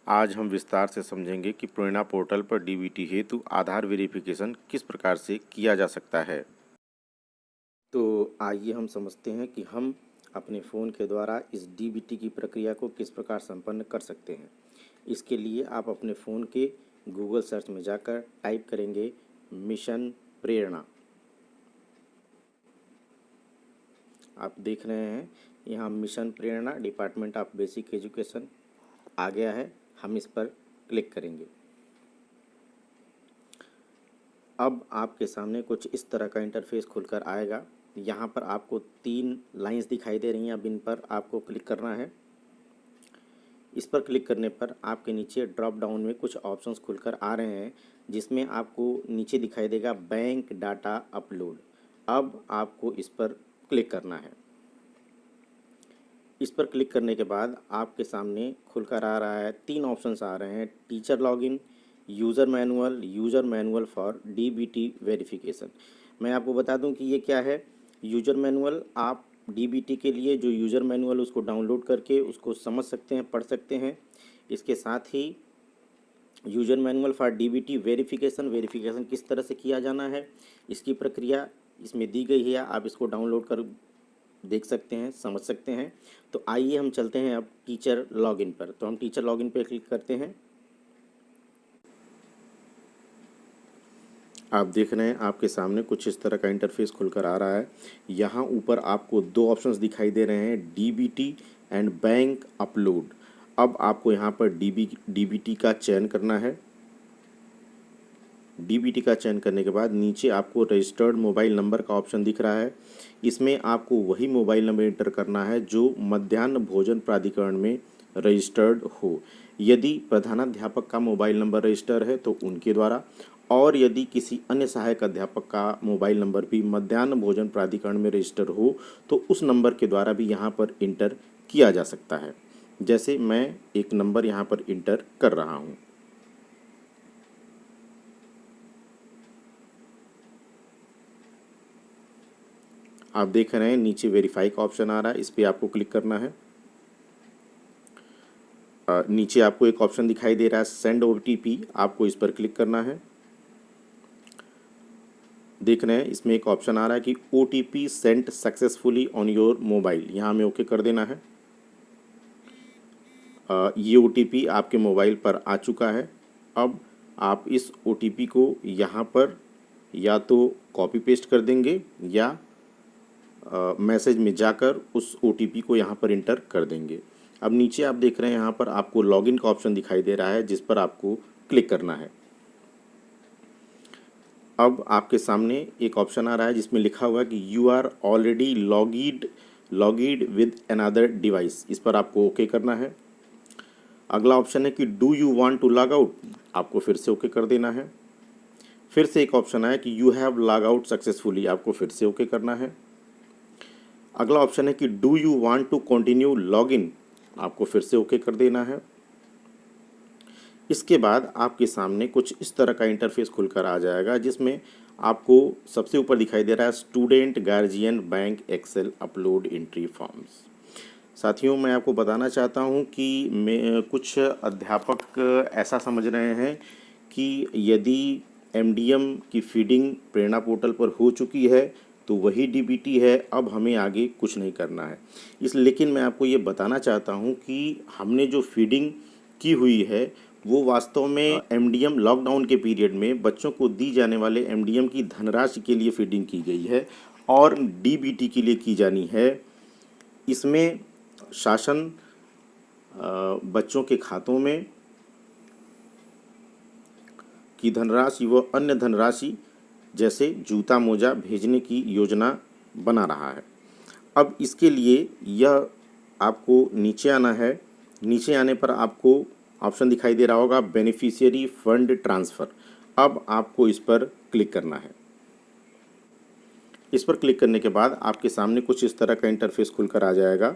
आज हम विस्तार से समझेंगे कि प्रेरणा पोर्टल पर डीबीटी हेतु आधार वेरिफिकेशन किस प्रकार से किया जा सकता है। तो आइए हम समझते हैं कि हम अपने फ़ोन के द्वारा इस डीबीटी की प्रक्रिया को किस प्रकार संपन्न कर सकते हैं। इसके लिए आप अपने फ़ोन के गूगल सर्च में जाकर टाइप करेंगे मिशन प्रेरणा। आप देख रहे हैं यहाँ mission Prerna department of basic education आ गया है। हम इस पर क्लिक करेंगे। अब आपके सामने कुछ इस तरह का इंटरफेस खुलकर आएगा। यहाँ पर आपको 3 लाइंस दिखाई दे रही हैं। अब इन पर आपको क्लिक करना है। इस पर क्लिक करने पर आपके नीचे ड्रॉप डाउन में कुछ ऑप्शंस खुलकर आ रहे हैं, जिसमें आपको नीचे दिखाई देगा बैंक डाटा अपलोड। अब आपको इस पर क्लिक करना है। इस पर क्लिक करने के बाद आपके सामने खुलकर आ रहा है 3 ऑप्शंस आ रहे हैं, teacher login, user manual for DBT verification. मैं आपको बता दूं कि ये क्या है। यूज़र मैनुअल, आप डीबीटी के लिए जो यूज़र मैनुअल उसको डाउनलोड करके उसको समझ सकते हैं, पढ़ सकते हैं। इसके साथ ही user manual for DBT verification किस तरह से किया जाना है, इसकी प्रक्रिया इसमें दी गई है। आप इसको डाउनलोड कर देख सकते हैं, समझ सकते हैं। तो आइए हम चलते हैं अब टीचर लॉगिन पर। तो हम टीचर लॉगिन पर क्लिक करते हैं। आप देख रहे हैं आपके सामने कुछ इस तरह का इंटरफेस खुलकर आ रहा है। यहाँ ऊपर आपको 2 ऑप्शंस दिखाई दे रहे हैं, डीबीटी एंड बैंक अपलोड। अब आपको यहाँ पर डीबीटी का चयन करना है। डीबीटी का चयन करने के बाद नीचे आपको रजिस्टर्ड मोबाइल नंबर का ऑप्शन दिख रहा है। इसमें आपको वही मोबाइल नंबर एंटर करना है जो मध्याह्न भोजन प्राधिकरण में रजिस्टर्ड हो। यदि प्रधानाध्यापक का मोबाइल नंबर रजिस्टर है तो उनके द्वारा, और यदि किसी अन्य सहायक अध्यापक का मोबाइल नंबर भी मध्याह्न भोजन प्राधिकरण में रजिस्टर हो तो उस नंबर के द्वारा भी यहाँ पर इंटर किया जा सकता है। जैसे मैं एक नंबर यहाँ पर इंटर कर रहा हूँ। आप देख रहे हैं नीचे वेरीफाई का ऑप्शन आ रहा है, इस पर आपको क्लिक करना है। नीचे आपको एक ऑप्शन दिखाई दे रहा है सेंड ओटीपी, आपको इस पर क्लिक करना है। देख रहे हैं इसमें एक ऑप्शन आ रहा है कि OTP sent successfully on your mobile, यहाँ हमें ओके कर देना है। ये ओटीपी आपके मोबाइल पर आ चुका है। अब आप इस ओटीपी को यहाँ पर या तो कॉपी पेस्ट कर देंगे या मैसेज में जाकर उस ओटीपी को यहाँ पर इंटर कर देंगे। अब नीचे आप देख रहे हैं यहाँ पर आपको लॉगिन का ऑप्शन दिखाई दे रहा है, जिस पर आपको क्लिक करना है। अब आपके सामने एक ऑप्शन आ रहा है जिसमें लिखा हुआ है कि you are already logged with another device, इस पर आपको ओके करना है। अगला ऑप्शन है कि do you want to log out, आपको फिर से ओके कर देना है। फिर से एक ऑप्शन आया कि you have log out successfully, आपको फिर से ओके करना है। अगला ऑप्शन है कि do you want to continue login, आपको फिर से ओके कर देना है। इसके बाद आपके सामने कुछ इस तरह का इंटरफेस खुलकर आ जाएगा, जिसमें आपको सबसे ऊपर दिखाई दे रहा है student guardian bank excel upload entry forms. साथियों, मैं आपको बताना चाहता हूं कि कुछ अध्यापक ऐसा समझ रहे हैं कि यदि एमडीएम की फीडिंग प्रेरणा पोर्टल पर हो चुकी है तो वही डीबीटी है, अब हमें आगे कुछ नहीं करना है। लेकिन मैं आपको ये बताना चाहता हूँ कि हमने जो फीडिंग की हुई है वो वास्तव में एमडीएम लॉकडाउन के पीरियड में बच्चों को दी जाने वाले एमडीएम की धनराशि के लिए फीडिंग की गई है और डीबीटी के लिए की जानी है। इसमें शासन बच्चों के खातों में की धनराशि व अन्य धनराशि जैसे जूता मोजा भेजने की योजना बना रहा है। अब इसके लिए यह आपको नीचे आना है। नीचे आने पर आपको ऑप्शन दिखाई दे रहा होगा बेनिफिशियरी फंड ट्रांसफ़र। अब आपको इस पर क्लिक करना है। इस पर क्लिक करने के बाद आपके सामने कुछ इस तरह का इंटरफेस खुलकर आ जाएगा,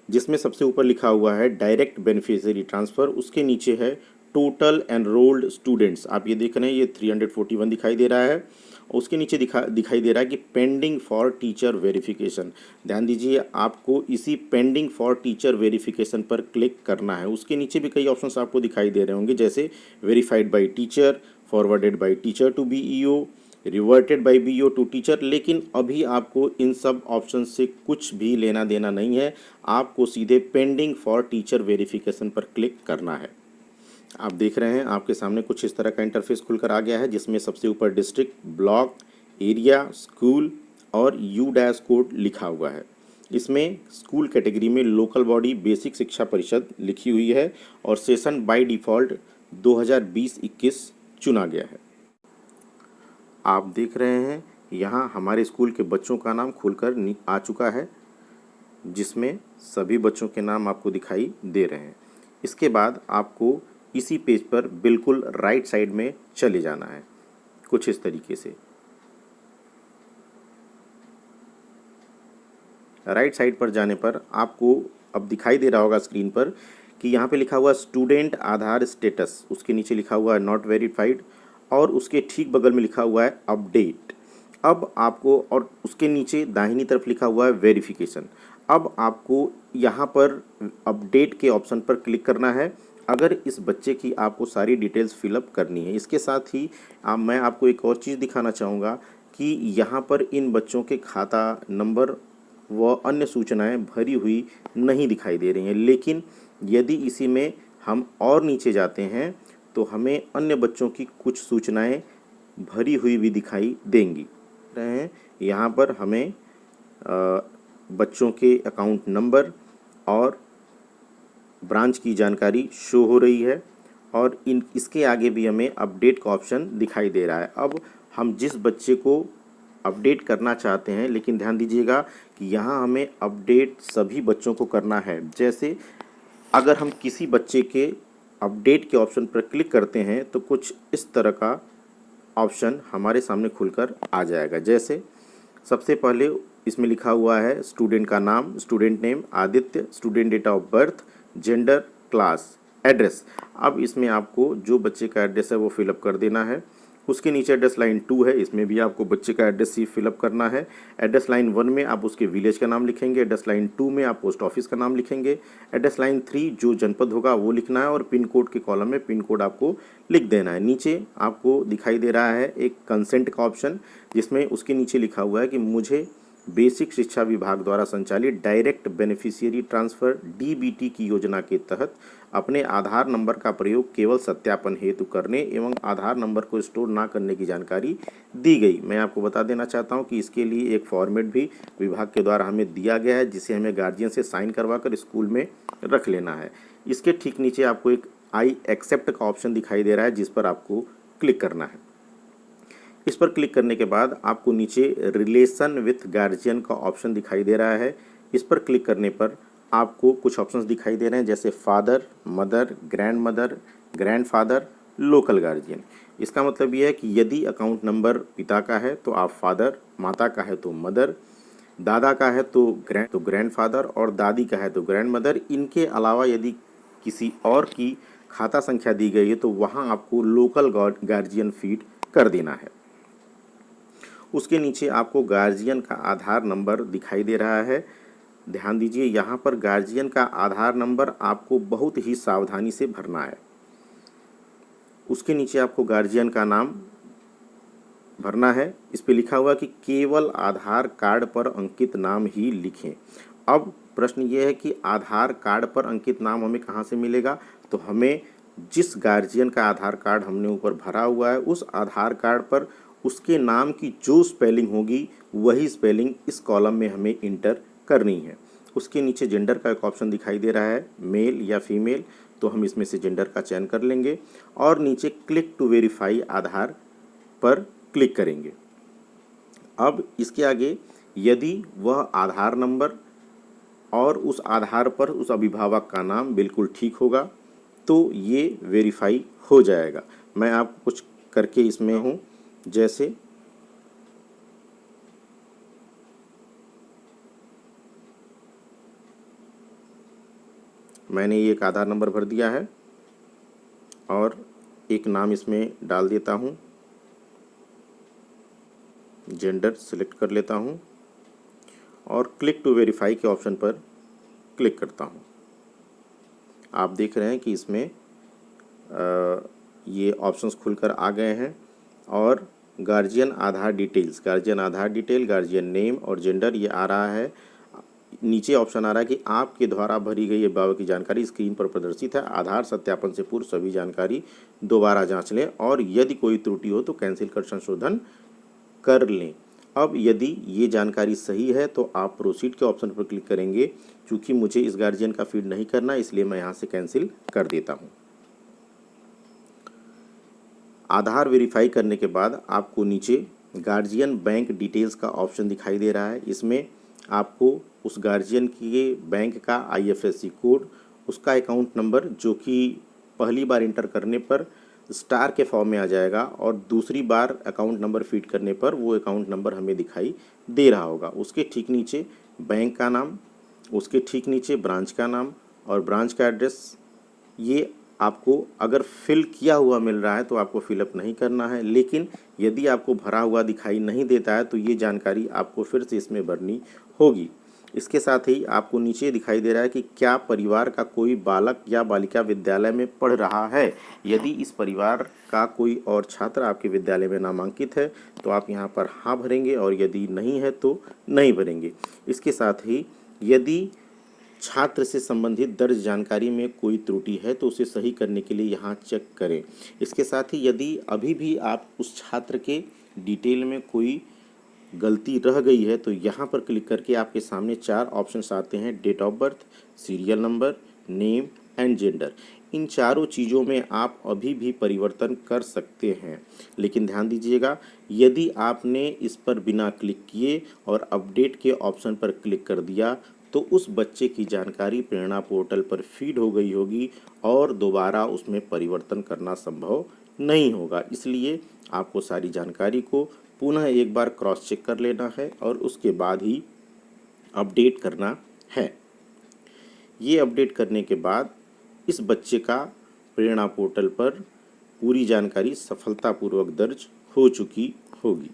जिसमें सबसे ऊपर लिखा हुआ है डायरेक्ट बेनिफिशियरी ट्रांसफ़र। उसके नीचे है टोटल एनरोल्ड स्टूडेंट्स, आप ये देख रहे हैं ये 341 दिखाई दे रहा है। उसके नीचे दिखाई दे रहा है कि पेंडिंग फॉर टीचर वेरिफिकेशन। ध्यान दीजिए, आपको इसी पेंडिंग फॉर टीचर वेरिफिकेशन पर क्लिक करना है। उसके नीचे भी कई ऑप्शंस आपको दिखाई दे रहे होंगे, जैसे verified by teacher, forwarded by teacher to BEO, reverted by BEO to teacher. लेकिन अभी आपको इन सब ऑप्शन से कुछ भी लेना देना नहीं है, आपको सीधे पेंडिंग फॉर टीचर वेरिफिकेशन पर क्लिक करना है। आप देख रहे हैं आपके सामने कुछ इस तरह का इंटरफेस खुलकर आ गया है, जिसमें सबसे ऊपर डिस्ट्रिक्ट, ब्लॉक, एरिया, स्कूल और यू डैश कोड लिखा हुआ है। इसमें स्कूल कैटेगरी में लोकल बॉडी बेसिक शिक्षा परिषद लिखी हुई है और सेशन बाय डिफ़ॉल्ट 2020-21 चुना गया है। आप देख रहे हैं यहाँ हमारे स्कूल के बच्चों का नाम खुलकर आ चुका है, जिसमें सभी बच्चों के नाम आपको दिखाई दे रहे हैं। इसके बाद आपको इसी पेज पर बिल्कुल राइट साइड में चले जाना है, कुछ इस तरीके से। राइट साइड पर जाने पर आपको अब दिखाई दे रहा होगा स्क्रीन पर कि यहाँ पे लिखा हुआ स्टूडेंट आधार स्टेटस, उसके नीचे लिखा हुआ है नॉट वेरीफाइड और उसके ठीक बगल में लिखा हुआ है अपडेट। अब आपको, और उसके नीचे दाहिनी तरफ लिखा हुआ है वेरिफिकेशन। अब आपको यहाँ पर अपडेट के ऑप्शन पर क्लिक करना है अगर इस बच्चे की आपको सारी डिटेल्स फिलअप करनी है। इसके साथ ही मैं आपको एक और चीज़ दिखाना चाहूँगा कि यहाँ पर इन बच्चों के खाता नंबर व अन्य सूचनाएं भरी हुई नहीं दिखाई दे रही हैं, लेकिन यदि इसी में हम और नीचे जाते हैं तो हमें अन्य बच्चों की कुछ सूचनाएं भरी हुई भी दिखाई देंगी। यहाँ पर हमें बच्चों के अकाउंट नंबर और ब्रांच की जानकारी शो हो रही है और इसके आगे भी हमें अपडेट का ऑप्शन दिखाई दे रहा है। अब हम जिस बच्चे को अपडेट करना चाहते हैं, लेकिन ध्यान दीजिएगा कि यहाँ हमें अपडेट सभी बच्चों को करना है। जैसे अगर हम किसी बच्चे के अपडेट के ऑप्शन पर क्लिक करते हैं तो कुछ इस तरह का ऑप्शन हमारे सामने खुलकर आ जाएगा। जैसे सबसे पहले इसमें लिखा हुआ है स्टूडेंट का नाम, student name Aditya, student date of birth, gender, class, address. अब इसमें आपको जो बच्चे का एड्रेस है वो फिलअप कर देना है। उसके नीचे एड्रेस लाइन 2 है, इसमें भी आपको बच्चे का एड्रेस ही फिलअप करना है। एड्रेस लाइन 1 में आप उसके विलेज का नाम लिखेंगे, एड्रेस लाइन 2 में आप पोस्ट ऑफिस का नाम लिखेंगे, एड्रेस लाइन 3 जो जनपद होगा वो लिखना है और पिन कोड के कॉलम में पिन कोड आपको लिख देना है। नीचे आपको दिखाई दे रहा है एक कंसेंट का ऑप्शन, जिसमें उसके नीचे लिखा हुआ है कि मुझे बेसिक शिक्षा विभाग द्वारा संचालित डायरेक्ट बेनिफिशियरी ट्रांसफ़र डीबीटी की योजना के तहत अपने आधार नंबर का प्रयोग केवल सत्यापन हेतु करने एवं आधार नंबर को स्टोर ना करने की जानकारी दी गई। मैं आपको बता देना चाहता हूं कि इसके लिए एक फॉर्मेट भी विभाग के द्वारा हमें दिया गया है, जिसे हमें गार्जियन से साइन करवा कर स्कूल में रख लेना है। इसके ठीक नीचे आपको एक आई एक्सेप्ट का ऑप्शन दिखाई दे रहा है, जिस पर आपको क्लिक करना है। इस पर क्लिक करने के बाद आपको नीचे रिलेशन विथ गार्जियन का ऑप्शन दिखाई दे रहा है। इस पर क्लिक करने पर आपको कुछ ऑप्शंस दिखाई दे रहे हैं, जैसे father, mother, grand mother, grandfather, local guardian. इसका मतलब यह है कि यदि अकाउंट नंबर पिता का है तो आप फादर, माता का है तो मदर, दादा का है तो ग्रैंडफादर और दादी का है तो ग्रैंड मदर। इनके अलावा यदि किसी और की खाता संख्या दी गई है तो वहाँ आपको लोकल गार्जियन फीड कर देना है। उसके नीचे आपको गार्जियन का आधार नंबर दिखाई दे रहा है। ध्यान दीजिए, यहाँ पर गार्जियन का आधार नंबर आपको बहुत ही सावधानी से भरना है। उसके नीचे आपको गार्जियन का नाम भरना है। इस पे लिखा हुआ कि केवल आधार कार्ड पर अंकित नाम ही लिखें। अब प्रश्न ये है कि आधार कार्ड पर अंकित नाम हमें कहाँ से मिलेगा? तो हमें जिस गार्जियन का आधार कार्ड हमने ऊपर भरा हुआ है उस आधार कार्ड पर उसके नाम की जो स्पेलिंग होगी वही स्पेलिंग इस कॉलम में हमें इंटर करनी है। उसके नीचे जेंडर का एक ऑप्शन दिखाई दे रहा है, मेल या फीमेल, तो हम इसमें से जेंडर का चयन कर लेंगे और नीचे क्लिक टू वेरीफाई आधार पर क्लिक करेंगे। अब इसके आगे यदि वह आधार नंबर और उस आधार पर उस अभिभावक का नाम बिल्कुल ठीक होगा तो ये वेरीफाई हो जाएगा। मैं आपको कुछ करके इसमें हूँ, जैसे मैंने ये एक आधार नंबर भर दिया है और एक नाम इसमें डाल देता हूँ। जेंडर सिलेक्ट कर लेता हूँ और क्लिक टू वेरीफाई के ऑप्शन पर क्लिक करता हूँ। आप देख रहे हैं कि इसमें ये ऑप्शंस खुलकर आ गए हैं और गार्जियन आधार डिटेल्स, गार्जियन आधार डिटेल, गार्जियन नेम और जेंडर ये आ रहा है। नीचे ऑप्शन आ रहा है कि आपके द्वारा भरी गई अभिभावक की जानकारी स्क्रीन पर प्रदर्शित है। आधार सत्यापन से पूर्व सभी जानकारी दोबारा जांच लें और यदि कोई त्रुटि हो तो कैंसिल कर संशोधन कर लें। अब यदि ये जानकारी सही है तो आप प्रोसीड के ऑप्शन पर क्लिक करेंगे। चूँकि मुझे इस गार्जियन का फीड नहीं करना इसलिए मैं यहाँ से कैंसिल कर देता हूँ। आधार वेरीफाई करने के बाद आपको नीचे गार्जियन बैंक डिटेल्स का ऑप्शन दिखाई दे रहा है। इसमें आपको उस गार्जियन के बैंक का IFSC कोड, उसका अकाउंट नंबर जो कि पहली बार इंटर करने पर स्टार के फॉर्म में आ जाएगा और दूसरी बार अकाउंट नंबर फीड करने पर वो अकाउंट नंबर हमें दिखाई दे रहा होगा। उसके ठीक नीचे बैंक का नाम, उसके ठीक नीचे ब्रांच का नाम और ब्रांच का एड्रेस। ये आपको अगर फिल किया हुआ मिल रहा है तो आपको फिलअप नहीं करना है, लेकिन यदि आपको भरा हुआ दिखाई नहीं देता है तो ये जानकारी आपको फिर से इसमें भरनी होगी। इसके साथ ही आपको नीचे दिखाई दे रहा है कि क्या परिवार का कोई बालक या बालिका विद्यालय में पढ़ रहा है। यदि इस परिवार का कोई और छात्र आपके विद्यालय में नामांकित है तो आप यहाँ पर हाँ भरेंगे और यदि नहीं है तो नहीं भरेंगे। इसके साथ ही यदि छात्र से संबंधित दर्ज जानकारी में कोई त्रुटि है तो उसे सही करने के लिए यहाँ चेक करें। इसके साथ ही यदि अभी भी आप उस छात्र के डिटेल में कोई गलती रह गई है तो यहाँ पर क्लिक करके आपके सामने 4 ऑप्शंस आते हैं: date of birth, serial number, name and gender. इन चारों चीज़ों में आप अभी भी परिवर्तन कर सकते हैं, लेकिन ध्यान दीजिएगा यदि आपने इस पर बिना क्लिक किए और अपडेट के ऑप्शन पर क्लिक कर दिया तो उस बच्चे की जानकारी प्रेरणा पोर्टल पर फीड हो गई होगी और दोबारा उसमें परिवर्तन करना संभव नहीं होगा। इसलिए आपको सारी जानकारी को पुनः एक बार क्रॉस चेक कर लेना है और उसके बाद ही अपडेट करना है। ये अपडेट करने के बाद इस बच्चे का प्रेरणा पोर्टल पर पूरी जानकारी सफलतापूर्वक दर्ज हो चुकी होगी।